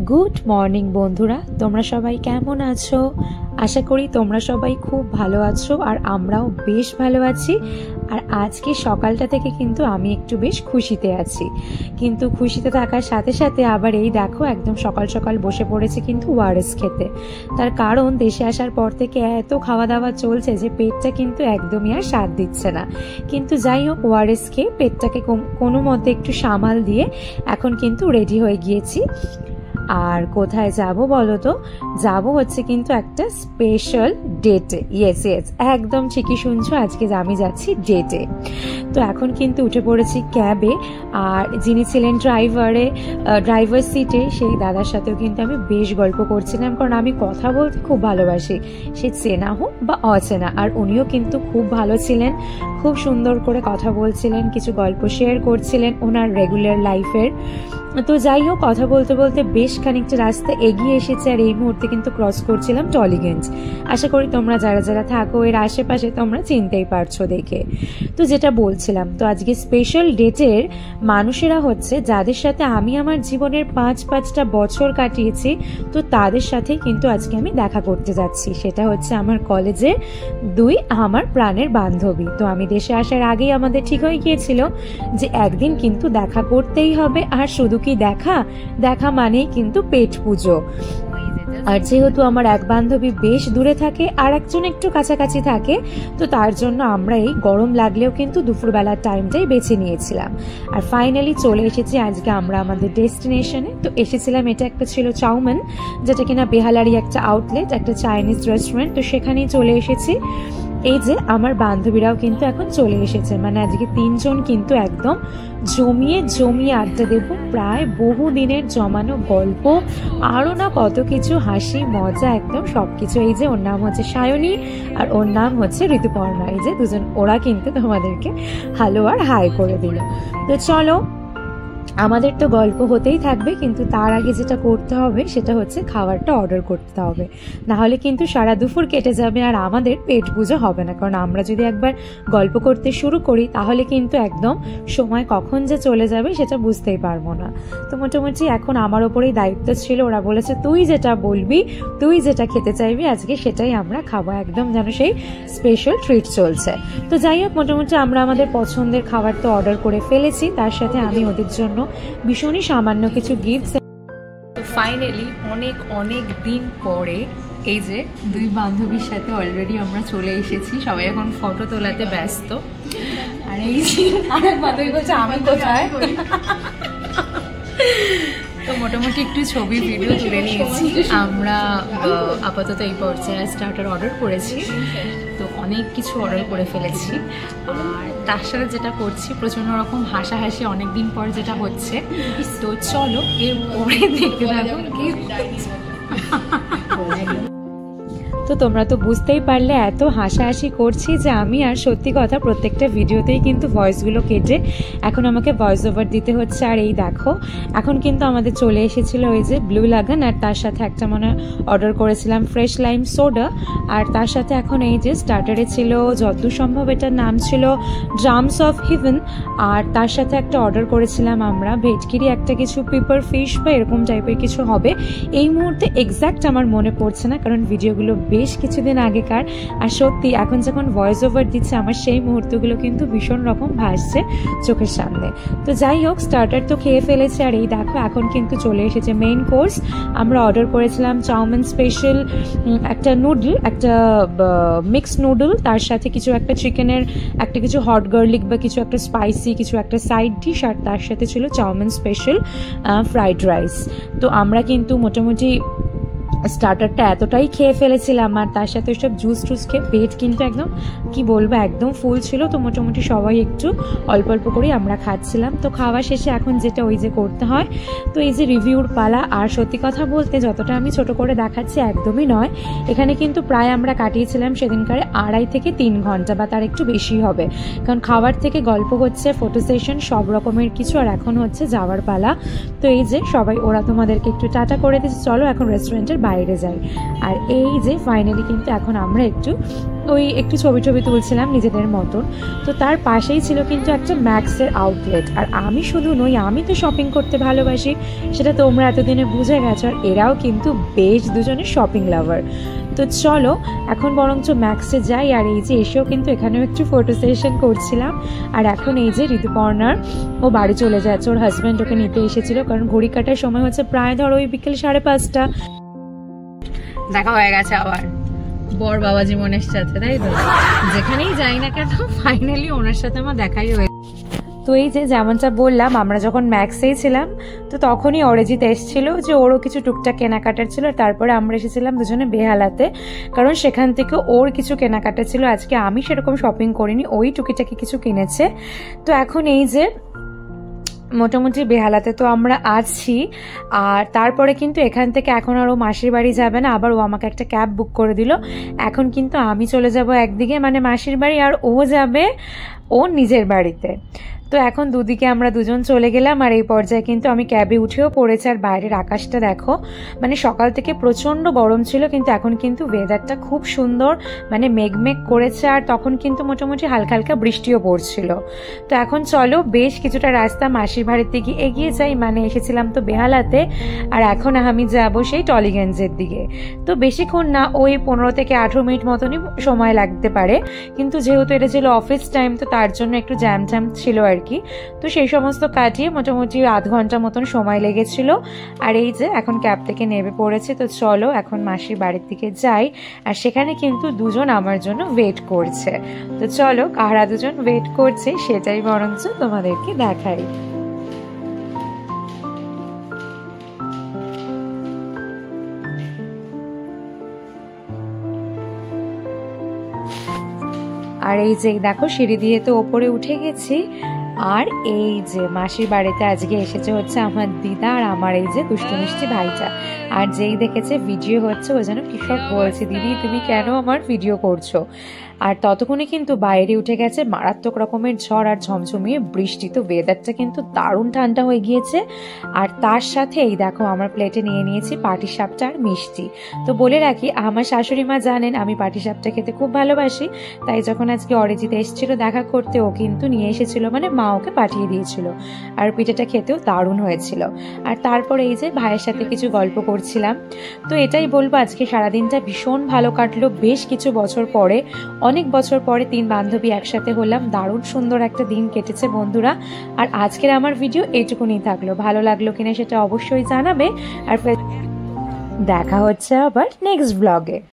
Good morning বন্ধুরা, তোমরা সবাই কেমন আছো? আশা করি তোমরা সবাই খুব ভালো আছো আর আমরাও বেশ ভালো আছি। আর আজকে সকালটা থেকে কিন্তু আমি একটু বেশ খুশিতে আছি, কিন্তু খুশিতে থাকার সাথে সাথে আবার এই দেখো একদম সকাল সকাল বসে পড়েছে কিন্তু ওআরএস খেতে। তার কারণ দেশে আসার পর থেকে এত খাওয়া দাওয়া চলছে যে পেটটা কিন্তু একদমই আর সাথ দিচ্ছে না। কিন্তু যাই হোক, ওআরএস খেয়ে পেটটাকে কোনো মতে একটু সামাল দিয়ে এখন কিন্তু রেডি হয়ে গিয়েছি। আর কোথায় যাব বলো তো? যাব হচ্ছে কিন্তু একটা স্পেশাল ডেটে। ইয়েস একদম ঠিকই শুনছো, আজকে আমি যাচ্ছি ডেটে। তো এখন কিন্তু উঠে পড়েছি ক্যাবে, আর যিনি ছিলেন ড্রাইভার সিটে সেই দাদার সাথেও কিন্তু আমি বেশ গল্প করছিলাম, কারণ আমি কথা বলতে খুব ভালোবাসি, সে চেনা হোক বা অচেনা। আর উনিও কিন্তু খুব ভালো ছিলেন, খুব সুন্দর করে কথা বলছিলেন, কিছু গল্প শেয়ার করছিলেন ওনার রেগুলার লাইফের। তো যাই হোক, কথা বলতে বলতে বেশ খানিকটা রাস্তা এগিয়ে এসেছে, আর এই মুহূর্তে কিন্তু ক্রস করছিলাম টলিগঞ্জ। আশা করি তোমরা যারা যারা থাকো এর আশেপাশে তোমরা চিনতেই পারছো দেখে। তো যেটা বলছিলাম, তো আজকে স্পেশাল ডেটের মানুষেরা হচ্ছে যাদের সাথে আমি আমার জীবনের পাঁচটা বছর কাটিয়েছি, তো তাদের সাথেই কিন্তু আজকে আমি দেখা করতে যাচ্ছি। সেটা হচ্ছে আমার কলেজের দুই আমার প্রাণের বান্ধবী। তো আমি দেশে আসার আগেই আমাদের ঠিক হয়ে গিয়েছিল যে একদিন কিন্তু দেখা করতেই হবে। আর শুধু কি দেখা মানেই কিন্তু পেট পুজো। আর যেহেতু আমার এক বান্ধবী বেশ দূরে থাকে আর একজন একটু কাছাকাছি থাকে, তো তার জন্য আমরা এই গরম লাগলেও কিন্তু দুপুরবেলার টাইমটাই বেছে নিয়েছিলাম। আর ফাইনালি চলে এসেছি আজকে আমরা আমাদের ডেস্টিনেশনে। তো এসেছিলাম, এটা একটা ছিল চাউমিন, যেটা কিনা বেহালারই একটা আউটলেট, একটা চাইনিজ রেস্টুরেন্ট। তো সেখানেই চলে এসেছি। এই যে আমার বান্ধবীরাও কিন্তু এখন চলে এসেছে, মানে আজকে তিনজন কিন্তু একদম জমিয়ে আড্ডা দেব। প্রায় বহু দিনের জমানো গল্প, আরও না কত কিছু হাসি মজা, একদম সবকিছু। এই যে ওর নাম হচ্ছে সায়নী আর ওর নাম হচ্ছে ঋতুপর্ণা। এই যে দুজন, ওরা কিন্তু তোমাদেরকে হ্যালো আর হাই করে দিল। তো চলো, আমাদের তো গল্প হতেই থাকবে, কিন্তু তার আগে যেটা করতে হবে সেটা হচ্ছে খাবারটা অর্ডার করতে হবে, না হলে কিন্তু সারা দুপুর কেটে যাবে আর আমাদের পেট পুজো হবে না। কারণ আমরা যদি একবার গল্প করতে শুরু করি তাহলে কিন্তু একদম সময় কখন যে চলে যাবে সেটা বুঝতেই পারবো না। তো মোটামুটি এখন আমার ওপরেই দায়িত্ব ছিল। ওরা বলেছে তুই যেটা বলবি, তুই যেটা খেতে চাইবি আজকে সেটাই আমরা খাবো, একদম যেন সেই স্পেশাল ট্রিট চলছে। তো যাই হোক, মোটামুটি আমরা আমাদের পছন্দের খাবার তো অর্ডার করে ফেলেছি, তার সাথে আমি ওদের জন্য ভীষণই সামান্য কিছু গিফট। তো ফাইনালি অনেক দিন পরে এই যে দুই বান্ধবীর সাথে অলরেডি আমরা চলে এসেছি। সবাই এখন ফটো তোলাতে ব্যস্ত। আর এই যে আরেক বান্ধবী বলছে আমি কোথায়। তো মোটামুটি একটু ছবি ভিডিও তুলে নিয়েছি আমরা। আপাতত এই পর্যায়ে স্টার্টার অর্ডার করেছি, তো অনেক কিছু অর্ডার করে ফেলেছি। আর তার সাথে যেটা করছি, প্রচণ্ড রকম হাসাহাসি অনেকদিন পর যেটা হচ্ছে। তো চলো এরপরে দেখতে থাকুন কি। তো তোমরা তো বুঝতেই পারলে এত হাসাহাসি করছি যে আমি আর সত্যি কথা প্রত্যেকটা ভিডিওতেই কিন্তু ভয়েসগুলো কেটে এখন আমাকে ভয়েস ওভার দিতে হচ্ছে। আর এই দেখো এখন কিন্তু আমাদের চলে এসেছিল ওই যে ব্লু লাগান, আর তার সাথে একটা মানে অর্ডার করেছিলাম ফ্রেশ লাইম সোডা। আর তার সাথে এখন এই যে স্টার্টারে ছিল, যতদূর সম্ভব এটার নাম ছিল ড্রামস অফ হেভেন। আর তার সাথে একটা অর্ডার করেছিলাম আমরা ভেটকিরি, একটা কিছু পেপার ফিশ বা এরকম টাইপের কিছু হবে। এই মুহূর্তে এক্স্যাক্ট আমার মনে পড়ছে না, কারণ ভিডিওগুলো বেশ কিছুদিন আগেকার। আর সত্যি এখন যখন ভয়েস ওভার দিচ্ছে আমার সেই মুহূর্তগুলো কিন্তু ভীষণ রকম ভাসছে চোখের সামনে। তো যাই হোক, স্টার্টার তো খেয়ে ফেলেছে। আর এই দেখো এখন কিন্তু চলে এসেছে মেইন কোর্স। আমরা অর্ডার করেছিলাম চাউমিন স্পেশাল, একটা নুডল, একটা মিক্সড নুডল, তার সাথে কিছু একটা চিকেনের একটা কিছু হট গার্লিক বা কিছু একটা স্পাইসি কিছু একটা সাইড ডিশ, আর তার সাথে ছিল চাউমিন স্পেশাল ফ্রাইড রাইস। তো আমরা কিন্তু মোটামুটি স্টার্টারটা এতটাই খেয়ে ফেলেছিলাম, আর তার সাথে ওইসব জুস টুস খেয়ে পেট কিন্তু একদম কি বলবো একদম ফুল ছিল। তো মোটামুটি সবাই একটু অল্প অল্প করেই আমরা খাচ্ছিলাম। তো খাওয়া শেষে এখন যেটা ওই যে করতে হয়, তো এই যে রিভিউর পালা। আর সত্যি কথা বলতে যতটা আমি ছোট করে দেখাচ্ছি একদমই নয়, এখানে কিন্তু প্রায় আমরা কাটিয়েছিলাম সেদিনকারে 2.5 থেকে 3 ঘন্টা বা তার একটু বেশি হবে, কারণ খাবার থেকে গল্প হচ্ছে, ফটো সেশন, সব রকমের কিছু। আর এখন হচ্ছে যাওয়ার পালা। তো এই যে সবাই ওরা তোমাদেরকে একটু টাটা করে দিচ্ছে, চলো এখন রেস্টুরেন্টের বাইরে বাইরে যাই। আর এই যে ফাইনালি কিন্তু এখন আমরা একটু ছবি তুলছিলাম নিজেদের মতন। তো তার পাশেই ছিল কিন্তু একটা ম্যাক্সের আউটলেট। আর আমি শুধু নই, আমি তো শপিং করতে ভালোবাসি, সেটা তোমরা এতদিনে বুঝে গেছো। আর এরাও কিন্তু বেশ দুজনে শপিং লাভার। তো চলো এখন বরঞ্চ ম্যাক্সে যাই। আর এই যে এসেও কিন্তু এখানেও একটু ফটো সেশন করছিলাম। আর এখন এই যে ঋতুপর্ণার ও বাড়ি চলে যাচ্ছে, ওর হাজব্যান্ড ওকে নিতে এসেছিল, কারণ ঘড়ি কাটার সময় হচ্ছে প্রায় ধরো ওই বিকেল 5:30। দেখা হয়ে গেছে আবার বর বাবাজি মনের সাথে, তাই তো? যেখানেই যাই না কেন ফাইনালি ওনার সাথে আমার দেখাই হয়েছে। তো এই যে যেমনটা বললাম, আমরা যখন ম্যাক্সেই ছিলাম তো তখনই অরিজিৎ এসেছিল, যে ওরও কিছু টুকটাক কেনাকাটার ছিল। তারপরে আমরা এসেছিলাম দুজনে বেহালাতে, কারণ সেখান থেকে ওর কিছু কেনাকাটা ছিল। আজকে আমি সেরকম শপিং করিনি, ওই টুকিটাকি কিছু কিনেছে। তো এখন এই যে মোটামুটি বেহালাতে তো আমরা আছি। আর তারপরে কিন্তু এখান থেকে এখন আর ও মাসির বাড়ি যাবে না, আবার ও আমাকে একটা ক্যাব বুক করে দিল। এখন কিন্তু আমি চলে যাব একদিকে, মানে মাসির বাড়ি, আর ও যাবে ওর নিজের বাড়িতে। তো এখন দুদিকে আমরা দুজন চলে গেলাম। আর এই পর্যায়ে কিন্তু আমি ক্যাবে উঠেও পড়েছি। আর বাইরের আকাশটা দেখো, মানে সকাল থেকে প্রচণ্ড গরম ছিল, কিন্তু এখন কিন্তু ওয়েদারটা খুব সুন্দর, মানে মেঘমেঘ করেছে। আর তখন কিন্তু মোটামুটি হালকা হালকা বৃষ্টিও পড়ছিল। তো এখন চলো বেশ কিছুটা রাস্তা মাসির বাড়ির দিকে এগিয়ে যাই। মানে এসেছিলাম তো বেহালাতে, আর এখন আমি যাবো সেই টলিগঞ্জের দিকে। তো বেশিক্ষণ না, ওই 15 থেকে 18 মিনিট মতনই সময় লাগতে পারে, কিন্তু যেহেতু এটা ছিল অফিস টাইম তো তার জন্য একটু জ্যাম ছিল আর কি। তো সেই সমস্ত কাটিয়ে মোটামুটি আধ ঘন্টা মতন সময় লেগেছিল। আর এই যে এখন ক্যাব থেকে নেমে পড়েছে। তো চলো এখন মাসির বাড়ির দিকে যাই। আর সেখানে কিন্তু দুজন আমার জন্য ওয়েট করছে। তো চলো কারা দুজন ওয়েট করছে সেটাই বরঞ্চ তোমাদেরকে দেখাই। আর এই যে দেখো সিঁড়ি দিয়ে তো ওপরে উঠে গেছি। আর এই যে মাসির বাড়িতে আজকে এসেছে হচ্ছে আমার দিদা আর আমার এই যে দুষ্টু মিষ্টি ভাইটা। আর যেই দেখেছে ভিডিও হচ্ছে ও যেন কি সব বলছে, দিদি তুমি কেন আমার ভিডিও করছো। আর ততক্ষণে কিন্তু বাইরে উঠে গেছে মারাত্মক রকমের ঝড় আর ঝমঝমিয়ে বৃষ্টি। তো ওয়েদারটা কিন্তু দারুণ ঠান্ডা হয়ে গিয়েছে। আর তার সাথে এই দেখো আমার প্লেটে নিয়ে নিয়েছি পাটিসাপটা আর মিষ্টি। তো বলে রাখি আমার শাশুড়ি মা জানেন আমি পাটিসাপটা খেতে খুব ভালোবাসি, তাই যখন আজকে অরিজিৎ এসেছিল দেখা করতে ও কিন্তু নিয়ে এসেছিল, মানে মা ওকে পাঠিয়ে দিয়েছিল। আর পিঠাটা খেতেও দারুণ হয়েছিল। আর তারপর এই যে ভাইয়ের সাথে কিছু গল্প করছিলাম। তো এটাই বলবো আজকে সারাদিনটা ভীষণ ভালো কাটলো। বেশ কিছু বছর পরে, অনেক বছর পরে 3 বান্ধবী একসাথে হলাম। দারুণ সুন্দর একটা দিন কেটেছে বন্ধুরা। আর আজকের আমার ভিডিও এইটুকুনি থাকলো। ভালো লাগলো কিনা সেটা অবশ্যই জানাবে। আর দেখা হচ্ছে আবার নেক্সট ব্লগে।